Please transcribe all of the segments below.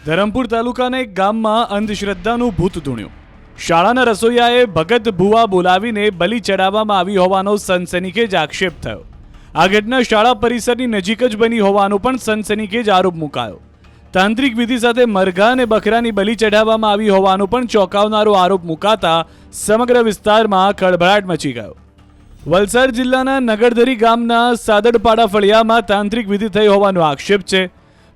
ધરમપુર તાલુકાના એક ગામમાં અંધશ્રદ્ધાનું ભૂત ધૂણ્યું. શાળાના રસોઈયાએ ભગત ભુવા બોલાવીને બલિ ચડાવવામાં આવી હોવાનો સનસનીખેજ આક્ષેપ થયો. આ ઘટના શાળા પરિસરની નજીક જ બની હોવાનો પણ સનસનીખેજ આરોપ મુકાયો. તાંત્રિક વિધિ સાથે મરઘા અને બકરાની બલિ ચઢાવવામાં આવી હોવાનો પણ ચોંકાવનારો આરોપ મુકાતા સમગ્ર વિસ્તારમાં ખળભળાટ મચી ગયો. વલસાડ જિલ્લાના નગરધરી ગામના સાદડપાડા ફળિયામાં તાંત્રિક વિધિ થઈ હોવાનો આક્ષેપ છે.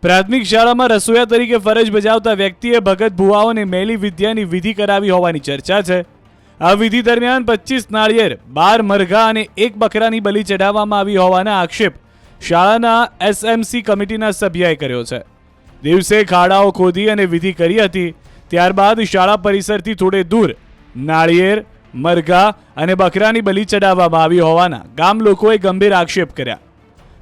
પ્રાથમિક શાળામાં રસોઈયા તરીકે ફરજ બજાવતા વ્યક્તિએ ભગત ભુવાઓને મેલી વિદ્યાની વિધિ કરાવી હોવાની ચર્ચા છે. આ વિધિ દરમિયાન 25 નાળિયેર, 12 મરઘા અને 1 બકરાની બલિ ચઢાવવામાં આવી હોવાના આક્ષેપ શાળાના એસએમસી કમિટીના સભ્યએ કર્યો છે. દિવસે ખાડાઓ ખોદી અને વિધિ કરી હતી. ત્યારબાદ શાળા પરિસરથી થોડે દૂર નાળિયેર, મરઘા અને બકરાની બલિ ચઢાવવામાં આવી હોવાના ગામ લોકોએ ગંભીર આક્ષેપ કર્યા.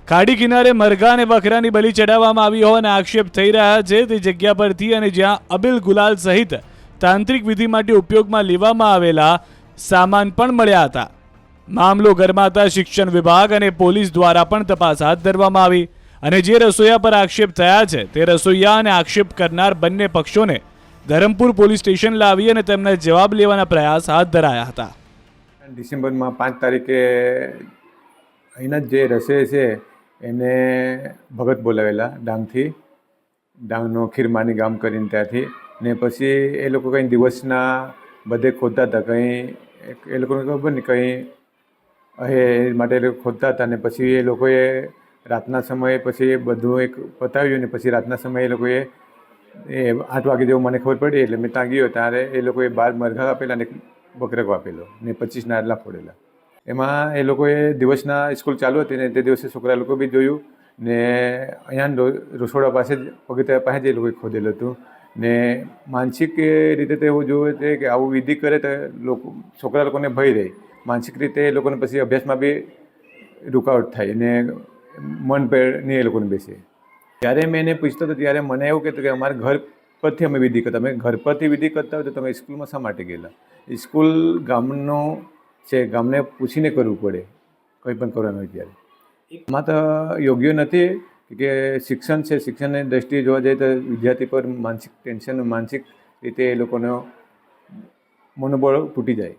ખાડી કિનારે મરઘા અને બકરાની બલિ ચઢાવવામાં આવી હોવાના આક્ષેપ થઈ રહ્યા છે તે જગ્યા પરથી અને જ્યાં અબીલ ગુલાલ સહિત તાંત્રિક વિધિ માટે ઉપયોગમાં લેવામાં આવેલા સામાન પણ મળ્યા હતા. મામલો ગરમાતા શિક્ષણ વિભાગ અને પોલીસ દ્વારા પણ તપાસ હાથ ધરવામાં આવી અને જે રસોઈયા પર આક્ષેપ થયા છે તે રસોઈયા અને આક્ષેપ કરનાર બંને પક્ષોને ધરમપુર પોલીસ સ્ટેશન લાવી અને તેમના જવાબ લેવાના પ્રયાસ હાથ ધરાયા હતા. ડિસેમ્બરમાં 5 તારીખે અહીંના જે રસોઈ છે એને ભગત બોલાવેલા ડાંગનો ખીરમાની ગામ કરીને ત્યાંથી ને પછી એ લોકો કંઈ દિવસના બધે ખોદતા હતા. કંઈ એ લોકોને ખબર નહીં કંઈ એ માટે એ લોકો ખોદતા હતા ને પછી એ લોકોએ રાતના સમયે પછી એ બધું એક પતાવ્યું ને પછી રાતના સમયે એ લોકોએ 8 વાગે જેવું મને ખબર પડી એટલે મેં ત્યાં ગયો ત્યારે એ લોકોએ 12 મરઘા કાપેલા ને બકરો કાપેલો ને 25 નાળલા ફોડેલા. એમાં એ લોકોએ દિવસના સ્કૂલ ચાલુ હતી ને તે દિવસે છોકરા લોકો બી જોયું ને અહીંયા રસોડા પાસે જ પગથિયા પાસે જ એ લોકોએ ખોદેલું હતું ને માનસિક રીતે તો એવું જોયું છે કે આવું વિધિ કરે તો લોકો છોકરા લોકોને ભય રહે. માનસિક રીતે એ લોકોને પછી અભ્યાસમાં બી રૂકાવટ થાય ને મન પર નહીં એ લોકોને બેસે. ત્યારે મેં એને પૂછતો હતો ત્યારે મને એવું કહેતું કે અમારા ઘર પરથી અમે વિધિ કરતા. અમે ઘર પરથી વિધિ કરતા હોય તો તમે સ્કૂલમાં શા માટે ગયેલા? સ્કૂલ ગામનો છે, ગામને પૂછીને કરવું પડે કંઈ પણ કરવાનું હોય ત્યારે. એમાં તો યોગ્ય નથી કે શિક્ષણ છે, શિક્ષણની દ્રષ્ટિએ જોવા જઈએ તો વિદ્યાર્થી પર માનસિક ટેન્શન, માનસિક રીતે એ લોકોનો મનોબળ તૂટી જાય.